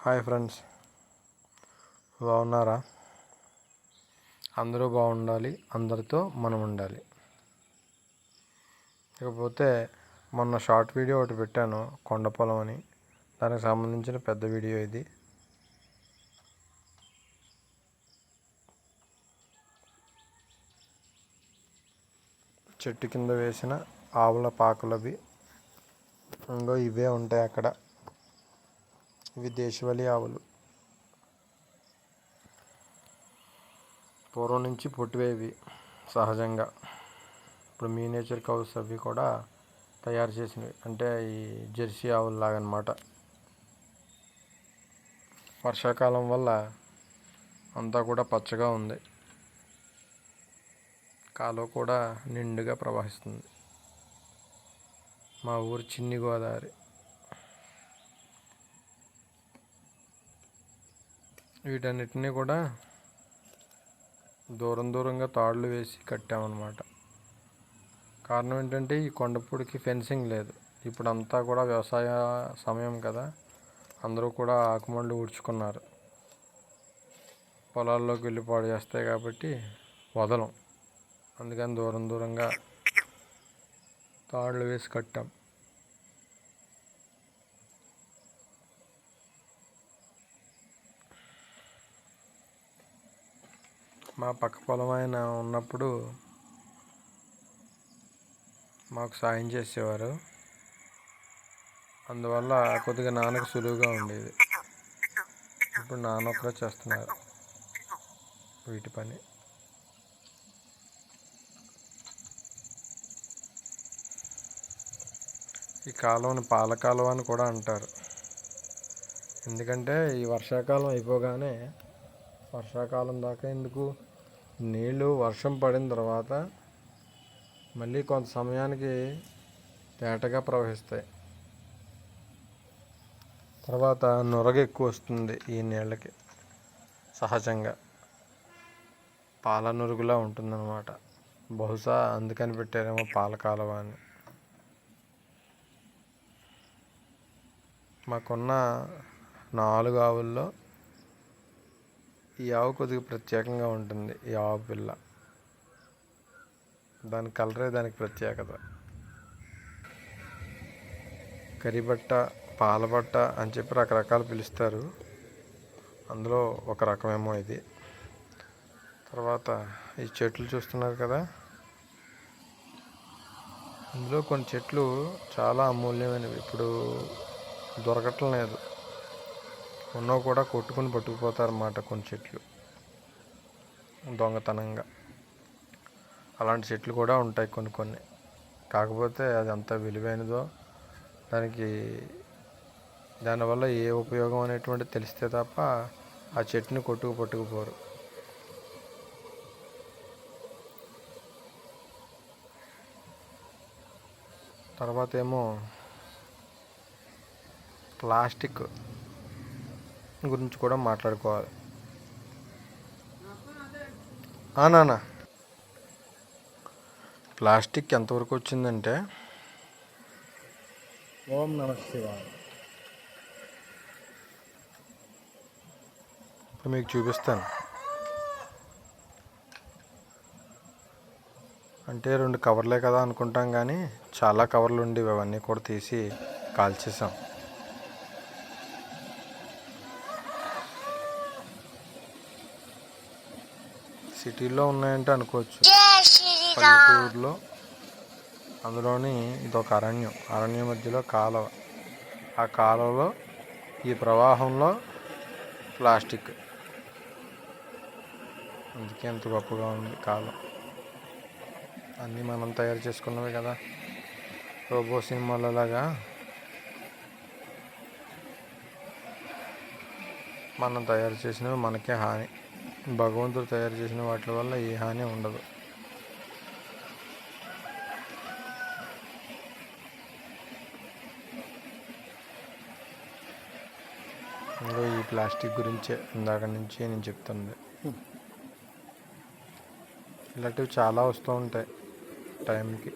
Hi friends, బాగున్నారా? అందరూ బాగుండాలి, అందరితో మనం ఉండాలి. ఇకపోతే మొన్న షార్ట్ వీడియో ఒకటి పెట్టాను, కొండ పొలం అని. దానికి సంబంధించిన పెద్ద వీడియో ఇది. చెట్టు కింద వేసిన ఆవుల పాకలవి ఇంకో ఇవే ఉంటాయి అక్కడ. ఇవి దేశవాళీ ఆవులు. పూర్వం నుంచి పుట్టివేవి సహజంగా. ఇప్పుడు మినియేచర్ కౌస్ అవి కూడా తయారు చేసినవి, అంటే ఈ జెర్సీ ఆవుల్లాగా అన్నమాట. వర్షాకాలం వల్ల అంతా కూడా పచ్చగా ఉంది. కాలువ కూడా నిండుగా ప్రవహిస్తుంది. మా ఊరు చిన్ని గోదావరి. వీటన్నిటినీ కూడా దూరంగా తాడులు వేసి కట్టామన్నమాట. కారణం ఏంటంటే ఈ కొండపూడికి ఫెన్సింగ్ లేదు. ఇప్పుడు అంతా కూడా వ్యవసాయ సమయం కదా, అందరూ కూడా ఆకుమండ్లు ఊడ్చుకున్నారు. పొలాల్లోకి వెళ్ళి పాడు చేస్తాయి కాబట్టి వదలం. అందుకని దూరంగా తాడులు వేసి కట్టాం. మా పక్క పొలం ఆయన ఉన్నప్పుడు మాకు సాయం చేసేవారు. అందువల్ల కొద్దిగా నాన్నకు సులువుగా ఉండేది. ఇప్పుడు నాన్న ఒకరే చేస్తున్నారు వీటి పని. ఈ కాలువని పాల కాలువ అని కూడా అంటారు. ఎందుకంటే ఈ వర్షాకాలం అయిపోగానే, వర్షాకాలం దాకా ఎందుకు, నీళ్ళు వర్షం పడిన తర్వాత మళ్ళీ కొంత సమయానికి తేటగా ప్రవహిస్తాయి. తర్వాత నురగ ఎక్కువ వస్తుంది ఈ నీళ్ళకి. సహజంగా పాల నురుగులా ఉంటుందన్నమాట. బహుశా అందుకని పెట్టారేమో పాల కాలువ అని. మాకున్న 4 ఆవుల్లో ఈ ఆవు కొద్దిగా ప్రత్యేకంగా ఉంటుంది. ఈ ఆవు పిల్ల, దాని కలరే దానికి ప్రత్యేకత. కరిబట్ట, పాలబట్ట అని చెప్పి రకరకాలు పిలుస్తారు. అందులో ఒక రకమేమో ఇది. తర్వాత ఈ చెట్లు చూస్తున్నారు కదా, ఇందులో కొన్ని చెట్లు చాలా అమూల్యమైనవి. ఇప్పుడు దొరకటం లేదు. ఉన్నవి కూడా కొట్టుకుని పట్టుకుపోతారన్నమాట కొన్ని చెట్లు దొంగతనంగా. అలాంటి చెట్లు కూడా ఉంటాయి కొన్ని. కాకపోతే అది అంత విలువైనదో, దానివల్ల ఏ ఉపయోగం అనేటువంటిది తెలిస్తే తప్ప ఆ చెట్టుని పట్టుకుపోరు. తర్వాత ఏమో ప్లాస్టిక్ గురించి కూడా మాట్లాడుకోవాలి. నాన్న, ప్లాస్టిక్ ఎంతవరకు వచ్చిందంటే, ఓం నమః శివాయ. ఇప్పుడు మీకు చూపిస్తాను. అంటే 2 కవర్లే కదా అనుకుంటాం, కానీ చాలా కవర్లు ఉండేవి. అవన్నీ కూడా తీసి కాల్చేసాం. సిటీలో ఉన్నాయంటే అనుకోవచ్చు, పల్లెటూరులో. అందులోని ఇదొక అరణ్యం మధ్యలో కాలువ. ఆ కాలువలో ఈ ప్రవాహంలో ప్లాస్టిక్. అందుకే ఎంత గొప్పగా ఉంది కాలువ. అన్నీ మనం తయారు చేసుకున్నవే కదా, రోబో సినిమాలలాగా. మనం తయారు చేసినవి మనకే హాని. భగవంతుడు తయారు చేసిన వాటి వల్ల ఏ హాని ఉండదు. ఇంకో ఈ ప్లాస్టిక్ గురించే ఇందాక నుంచి నేను చెప్తుంది. ఇలాంటివి చాలా వస్తూ ఉంటాయి టైంకి,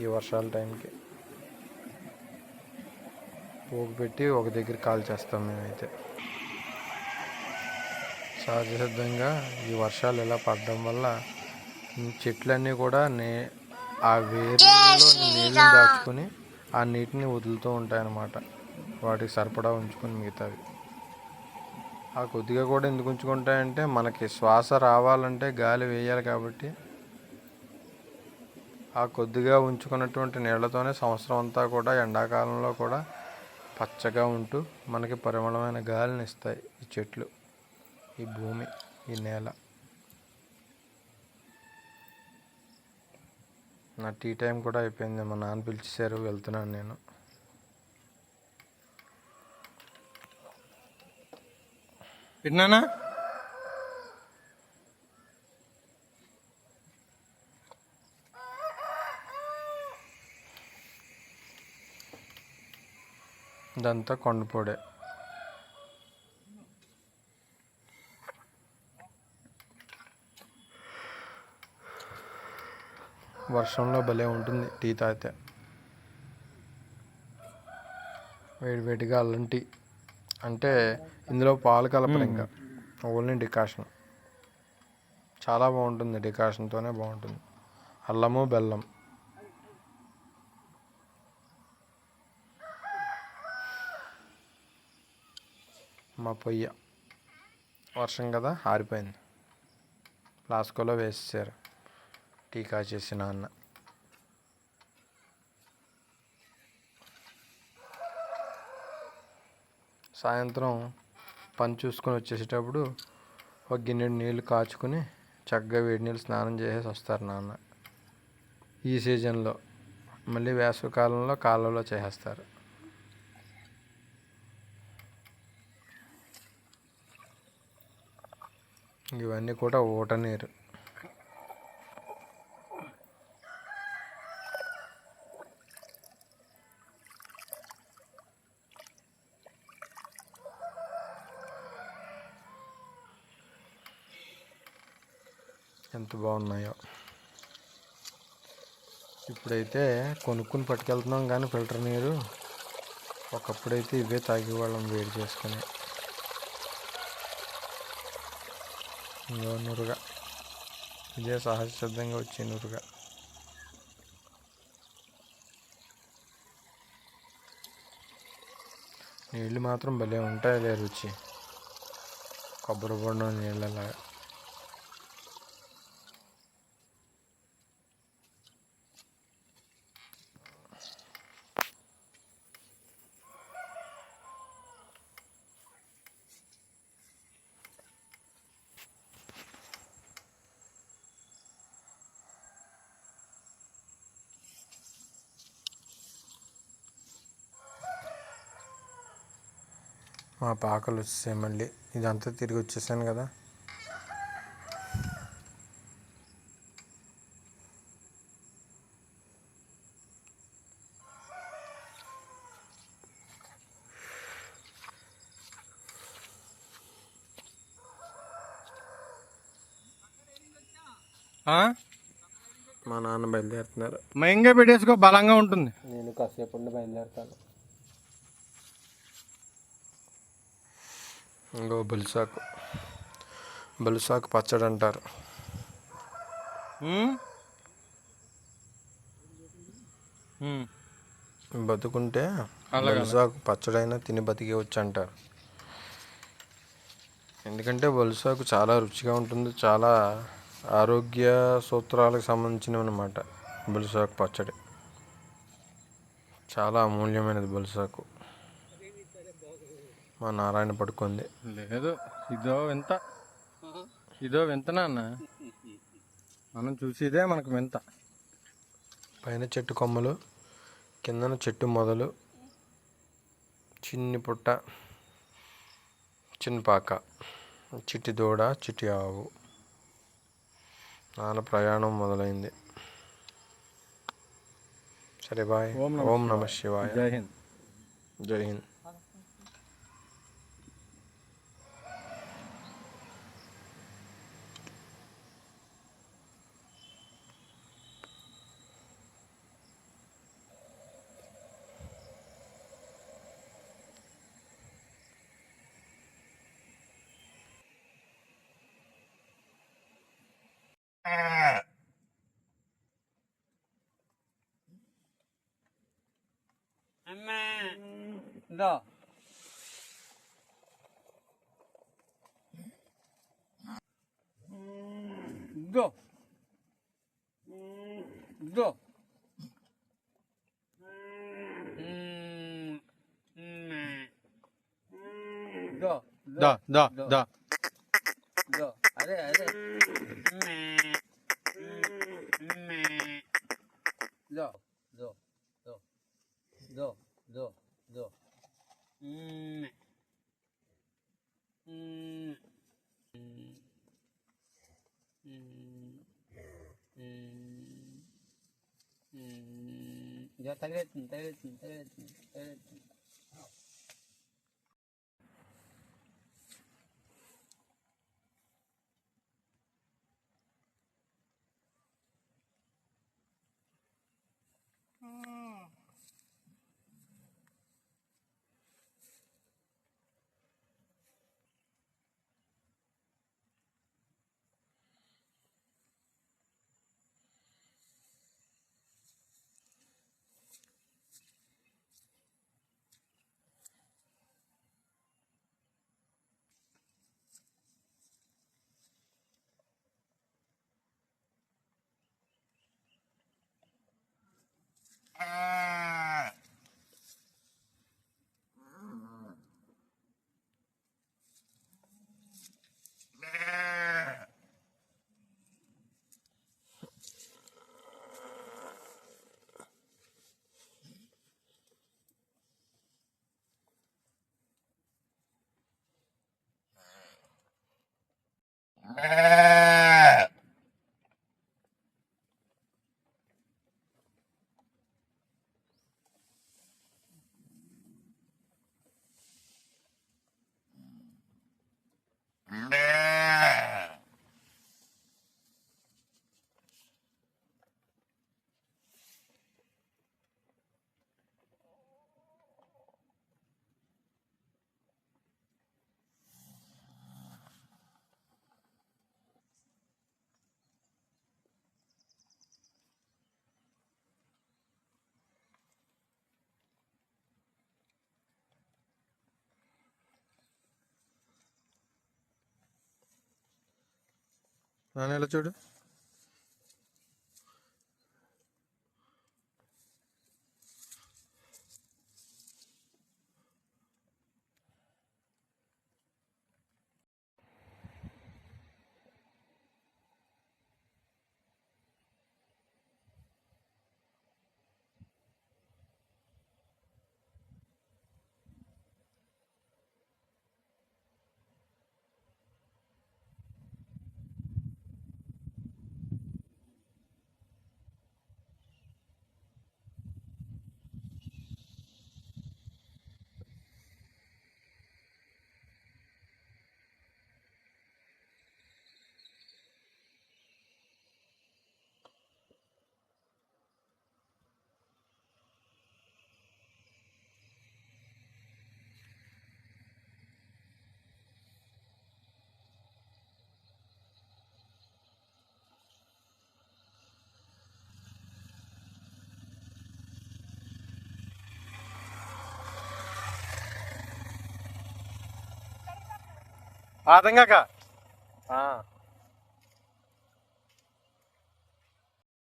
ఈ వర్షాల టైంకి. పోగు పెట్టి ఒక దగ్గర కాల్ చేస్తాం మేమైతే. సహజ సిద్ధంగా ఈ వర్షాలు ఇలా పడడం వల్ల చెట్లన్నీ కూడా ఆ వేరులో నీళ్ళని దాచుకొని ఆ నీటిని వదులుతూ ఉంటాయన్నమాట. వాటికి సరిపడా ఉంచుకొని మిగతావి ఆ కొద్దిగా కూడా ఎందుకు ఉంచుకుంటాయంటే మనకి శ్వాస రావాలంటే గాలి వేయాలి కాబట్టి ఆ కొద్దిగా ఉంచుకున్నటువంటి నీళ్లతోనే సంవత్సరం అంతా కూడా ఎండాకాలంలో కూడా పచ్చగా ఉంటూ మనకి పరిమళమైన గాలిని ఇస్తాయి ఈ చెట్లు, ఈ భూమి, ఈ నేల. నా టీ టైం కూడా అయిపోయింది. మా నాన్న పిలిచేశారు, వెళ్తున్నాను నేను. విన్నానా? ఇదంతా కొండపొడే. వర్షంలో భలే ఉంటుంది టీ తాగితే. వేడివేడిగా అల్లం టీ. అంటే ఇందులో పాలు కలపరు, ఇంకా ఓన్లీ డికాషన్. చాలా బాగుంటుంది, డికాషన్తోనే బాగుంటుంది. అల్లము బెల్లం. మా పొయ్య వర్షం కదా ఆరిపోయింది, ఫ్లాస్కోలో వేసేసారు టీ కాచేసి నాన్న. సాయంత్రం పని చూసుకొని వచ్చేసేటప్పుడు ఒక గిన్నెడు నీళ్ళు కాచుకుని చక్కగా వేడి నీళ్ళు స్నానం చేసేసి వస్తారు నాన్న. ఈ సీజన్లో మళ్ళీ వేసవికాలంలో కాలువలో చేసేస్తారు. ఇవన్నీ కూడా ఊట నీరు. ఎంత బాగున్నాయో. ఇప్పుడైతే కొనుక్కుని పట్టుకెళ్తున్నాం కానీ ఫిల్టర్ నీరు. ఒకప్పుడైతే ఇవే తాగేవాళ్ళం వేడి చేసుకుని. ఇంకో నురుగా, ఇదే సహజ సిద్ధంగా వచ్చే నురుగా. నీళ్ళు మాత్రం భలే ఉంటాయిలే రుచి, కొబ్బరి బొండం నీళ్ళలాగా. మా పాకలు వచ్చేసాయి మళ్ళీ. ఇదంతా తిరిగి వచ్చేసాను కదా. మా నాన్న బయలుదేరుతున్నారు. మయంగా పెట్టేసుకో, బలంగా ఉంటుంది. నేను కాసేపు ఉండి బయలుదేరుతాను. ఇంకో బొలిసాకు. బొలిసాకు పచ్చడి అంటారు. బతుకుంటే బొలిసాకు పచ్చడైనా తిని బతికేవచ్చు అంటారు. ఎందుకంటే బొలిసాకు చాలా రుచిగా ఉంటుంది, చాలా ఆరోగ్య సూత్రాలకు సంబంధించినవి అన్నమాట. బొలిసాకు పచ్చడి చాలా అమూల్యమైనది. బొలిసాకు. మా నారాయణ పడుకుంది. లేదు, ఇదో వింత, ఇదో వింత నాన్న. మనం చూసేదే మనకు వింత. పైన చెట్టు కొమ్మలు, కిందన చెట్టు మొదలు, చిన్ని పుట్ట, చిన్న పాక, చిట్టి దూడ, చిట్టి ఆవు. నాన్న ప్రయాణం మొదలైంది. సరే బాయ్. ఓం నమ శివాయ. జై హింద్. జై హింద్. దా దో దో దో దా దా దా దో అదే అదే దో దో దో దో దో దో తగిలేస్తుంది తగిలేస్తుంది తగిలేస్తుంది తగిలేస్తుంది నాన్న ఇలా చూడు. ఆతంగాక